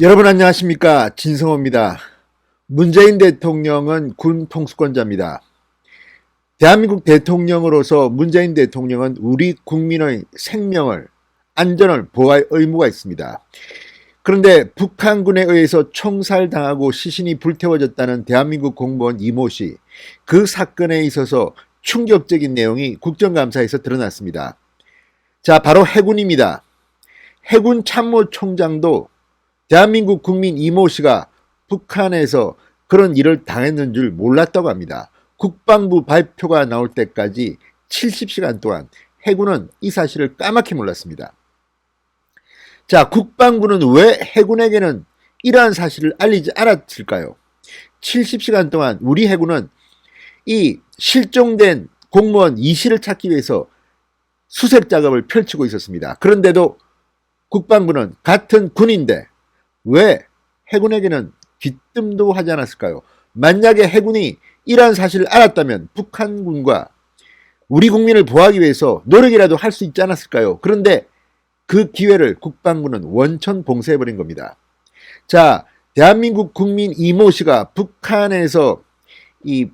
여러분 안녕하십니까? 진성호입니다. 문재인 대통령은 군 통수권자입니다. 대한민국 대통령으로서 문재인 대통령은 우리 국민의 생명을, 안전을 보호할 의무가 있습니다. 그런데 북한군에 의해서 총살당하고 시신이 불태워졌다는 대한민국 공무원 이모 씨, 그 사건에 있어서 충격적인 내용이 국정감사에서 드러났습니다. 자, 바로 해군입니다. 해군 참모총장도 대한민국 국민 이모 씨가 북한에서 그런 일을 당했는 줄 몰랐다고 합니다. 국방부 발표가 나올 때까지 70시간 동안 해군은 이 사실을 까맣게 몰랐습니다. 자, 국방부는 왜 해군에게는 이러한 사실을 알리지 않았을까요? 70시간 동안 우리 해군은 이 실종된 공무원 이 씨를 찾기 위해서 수색 작업을 펼치고 있었습니다. 그런데도 국방부는 같은 군인데 왜 해군에게는 귀뜸도 하지 않았을까요? 만약에 해군이 이러한 사실을 알았다면 북한군과 우리 국민을 보호하기 위해서 노력이라도 할 수 있지 않았을까요? 그런데 그 기회를 국방부는 원천 봉쇄해버린 겁니다. 자, 대한민국 국민 이모 씨가 북한에서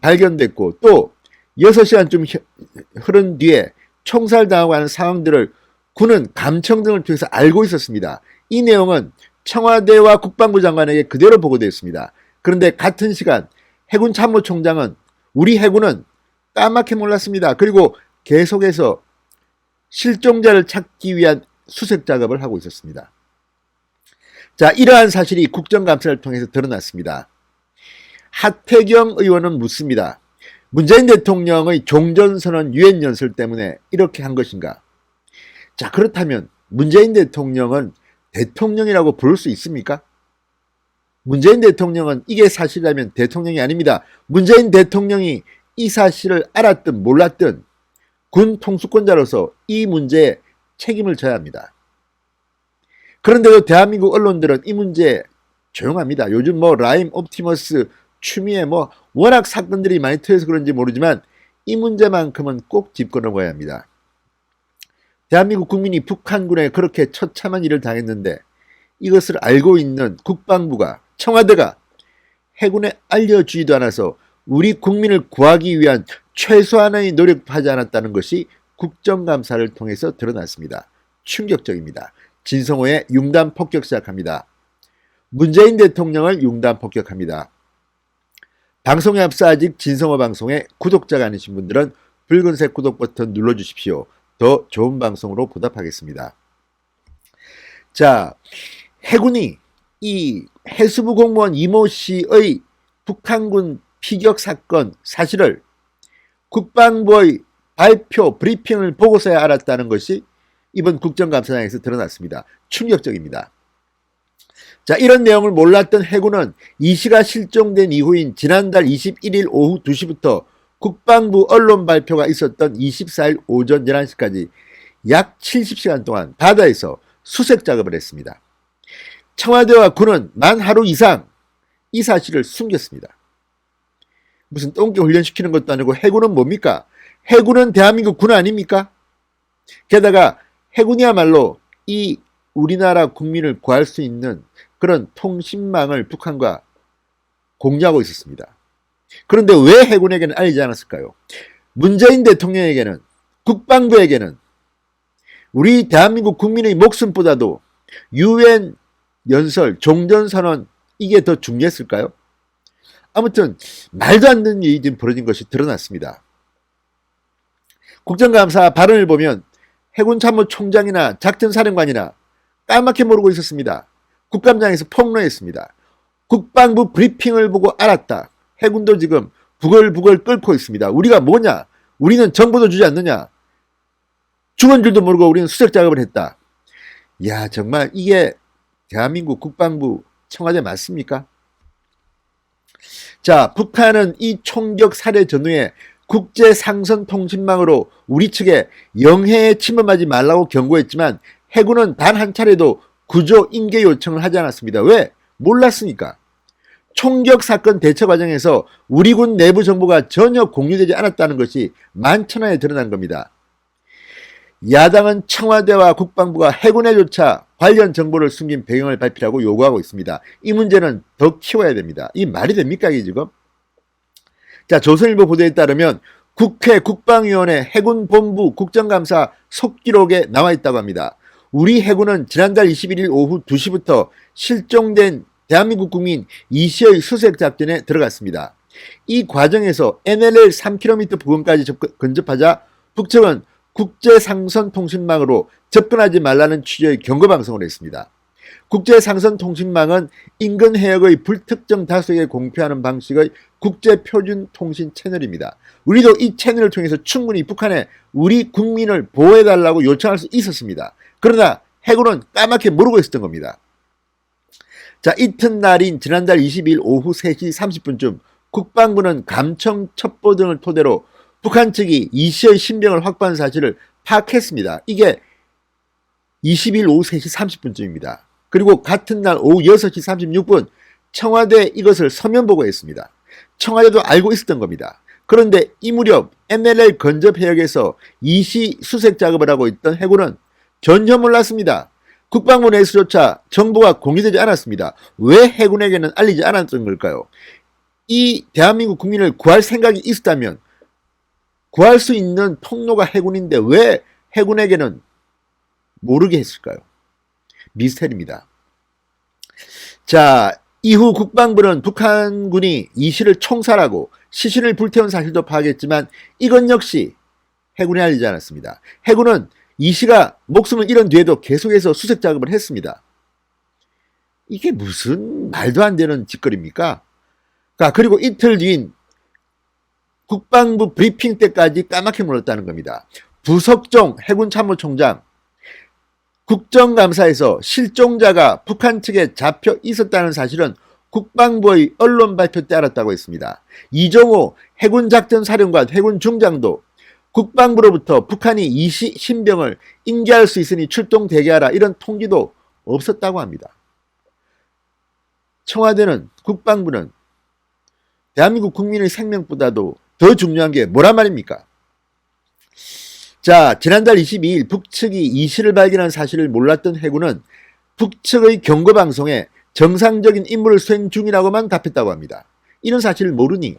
발견됐고 또 6시간쯤 흐른 뒤에 총살당하고 하는 상황들을 군은 감청 등을 통해서 알고 있었습니다. 이 내용은 청와대와 국방부 장관에게 그대로 보고되었습니다. 그런데 같은 시간 해군 참모총장은 우리 해군은 까맣게 몰랐습니다. 그리고 계속해서 실종자를 찾기 위한 수색 작업을 하고 있었습니다. 자, 이러한 사실이 국정감사를 통해서 드러났습니다. 하태경 의원은 묻습니다. 문재인 대통령의 종전선언 유엔연설 때문에 이렇게 한 것인가? 자, 그렇다면 문재인 대통령은 대통령이라고 부를 수 있습니까? 문재인 대통령은 이게 사실이라면 대통령이 아닙니다. 문재인 대통령이 이 사실을 알았든 몰랐든 군 통수권자로서 이 문제에 책임을 져야 합니다. 그런데도 대한민국 언론들은 이 문제에 조용합니다. 요즘 라임, 옵티머스, 추미애 워낙 사건들이 많이 터져서 그런지 모르지만 이 문제만큼은 꼭 짚고 넘어가야 합니다. 대한민국 국민이 북한군에 그렇게 처참한 일을 당했는데 이것을 알고 있는 국방부가, 청와대가 해군에 알려주지도 않아서 우리 국민을 구하기 위한 최소한의 노력도 하지 않았다는 것이 국정감사를 통해서 드러났습니다. 충격적입니다. 진성호의 융단 폭격 시작합니다. 문재인 대통령을 융단 폭격합니다. 방송에 앞서 아직 진성호 방송에 구독자가 아니신 분들은 붉은색 구독 버튼 눌러주십시오. 더 좋은 방송으로 보답하겠습니다. 자, 해군이 이 해수부 공무원 이모 씨의 북한군 피격 사건 사실을 국방부의 발표 브리핑을 보고서야 알았다는 것이 이번 국정감사장에서 드러났습니다. 충격적입니다. 자, 이런 내용을 몰랐던 해군은 이 씨가 실종된 이후인 지난달 21일 오후 2시부터 국방부 언론 발표가 있었던 24일 오전 11시까지 약 70시간 동안 바다에서 수색 작업을 했습니다. 청와대와 군은 만 하루 이상 이 사실을 숨겼습니다. 무슨 똥개 훈련시키는 것도 아니고 해군은 뭡니까? 해군은 대한민국 군 아닙니까? 게다가 해군이야말로 이 우리나라 국민을 구할 수 있는 그런 통신망을 북한과 공유하고 있었습니다. 그런데 왜 해군에게는 알리지 않았을까요? 문재인 대통령에게는, 국방부에게는 우리 대한민국 국민의 목숨보다도 유엔 연설, 종전선언 이게 더 중요했을까요? 아무튼 말도 안 되는 일이 지금 벌어진 것이 드러났습니다. 국정감사 발언을 보면 해군 참모총장이나 작전사령관이나 까맣게 모르고 있었습니다. 국감장에서 폭로했습니다. 국방부 브리핑을 보고 알았다. 해군도 지금 부글부글 끓고 있습니다. 우리가 뭐냐? 우리는 정보도 주지 않느냐? 죽은 줄도 모르고 우리는 수색 작업을 했다. 이야, 정말 이게 대한민국 국방부 청와대 맞습니까? 자, 북한은 이 총격 살해 전후에 국제상선통신망으로 우리 측에 영해에 침범하지 말라고 경고했지만 해군은 단 한 차례도 구조 인계 요청을 하지 않았습니다. 왜? 몰랐으니까. 총격 사건 대처 과정에서 우리 군 내부 정보가 전혀 공유되지 않았다는 것이 만천하에 드러난 겁니다. 야당은 청와대와 국방부가 해군에조차 관련 정보를 숨긴 배경을 밝히라고 요구하고 있습니다. 이 문제는 더 키워야 됩니다. 이 말이 됩니까 이게 지금? 자, 조선일보 보도에 따르면 국회 국방위원회 해군본부 국정감사 속기록에 나와 있다고 합니다. 우리 해군은 지난달 21일 오후 2시부터 실종된 대한민국 국민 이씨의 수색작전에 들어갔습니다. 이 과정에서 NLL 3km 부근까지 근접하자 북측은 국제상선통신망으로 접근하지 말라는 취지의 경고방송을 했습니다. 국제상선통신망은 인근 해역의 불특정 다수에게 공표하는 방식의 국제표준통신 채널입니다. 우리도 이 채널을 통해서 충분히 북한에 우리 국민을 보호해달라고 요청할 수 있었습니다. 그러나 해군은 까맣게 모르고 있었던 겁니다. 자, 이튿날인 지난달 20일 오후 3시 30분쯤 국방부는 감청 첩보 등을 토대로 북한 측이 이씨의 신병을 확보한 사실을 파악했습니다. 이게 20일 오후 3시 30분쯤입니다. 그리고 같은 날 오후 6시 36분 청와대에 이것을 서면 보고했습니다. 청와대도 알고 있었던 겁니다. 그런데 이 무렵 NLL 건접 해역에서 이씨 수색 작업을 하고 있던 해군은 전혀 몰랐습니다. 국방부 내에서조차 정보가 공개되지 않았습니다. 왜 해군에게는 알리지 않았던 걸까요? 이 대한민국 국민을 구할 생각이 있었다면 구할 수 있는 통로가 해군인데 왜 해군에게는 모르게 했을까요? 미스터리입니다. 자, 이후 국방부는 북한군이 이씨를 총살하고 시신을 불태운 사실도 파악했지만 이건 역시 해군에 알리지 않았습니다. 해군은 이씨가 목숨을 잃은 뒤에도 계속해서 수색 작업을 했습니다. 이게 무슨 말도 안 되는 짓거리입니까? 그리고 이틀 뒤인 국방부 브리핑 때까지 까맣게 몰랐다는 겁니다. 부석종 해군참모총장 국정감사에서 실종자가 북한 측에 잡혀 있었다는 사실은 국방부의 언론 발표 때 알았다고 했습니다. 이종호 해군작전사령관 해군중장도 국방부로부터 북한이 이씨 신병을 인계할 수 있으니 출동 대기하라 이런 통지도 없었다고 합니다. 청와대는 국방부는 대한민국 국민의 생명보다도 더 중요한 게 뭐란 말입니까? 자, 지난달 22일 북측이 이씨를 발견한 사실을 몰랐던 해군은 북측의 경고방송에 정상적인 임무를 수행 중이라고만 답했다고 합니다. 이런 사실을 모르니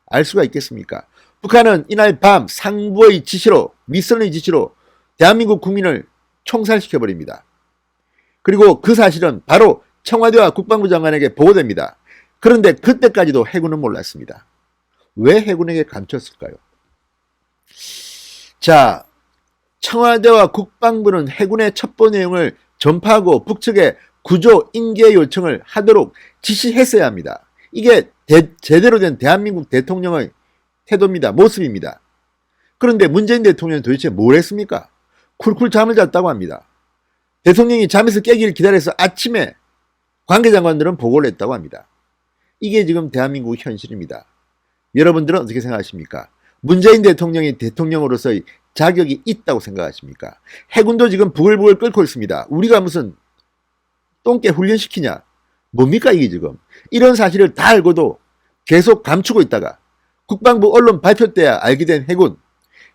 알 수가 있겠습니까? 북한은 이날 밤 상부의 지시로, 윗선의 지시로 대한민국 국민을 총살시켜버립니다. 그리고 그 사실은 바로 청와대와 국방부 장관에게 보고됩니다. 그런데 그때까지도 해군은 몰랐습니다. 왜 해군에게 감췄을까요? 자, 청와대와 국방부는 해군의 첩보 내용을 전파하고 북측에 구조 인계 요청을 하도록 지시했어야 합니다. 이게 제대로 된 대한민국 대통령의 태도입니다. 모습입니다. 그런데 문재인 대통령은 도대체 뭘 했습니까? 쿨쿨 잠을 잤다고 합니다. 대통령이 잠에서 깨기를 기다려서 아침에 관계장관들은 보고를 했다고 합니다. 이게 지금 대한민국 현실입니다. 여러분들은 어떻게 생각하십니까? 문재인 대통령이 대통령으로서의 자격이 있다고 생각하십니까? 해군도 지금 부글부글 끓고 있습니다. 우리가 무슨 똥개 훈련시키냐? 뭡니까 이게 지금? 이런 사실을 다 알고도 계속 감추고 있다가 국방부 언론 발표 때야 알게 된 해군.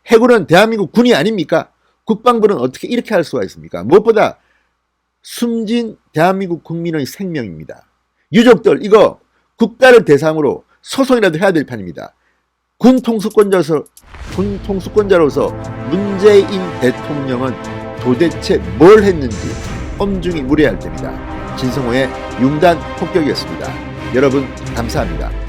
해군은 대한민국 군이 아닙니까? 국방부는 어떻게 이렇게 할 수가 있습니까? 무엇보다 숨진 대한민국 국민의 생명입니다. 유족들 이거 국가를 대상으로 소송이라도 해야 될 판입니다. 군 통수권자로서 문재인 대통령은 도대체 뭘 했는지 엄중히 물어야 할 때입니다. 진성호의 융단 폭격이었습니다. 여러분 감사합니다.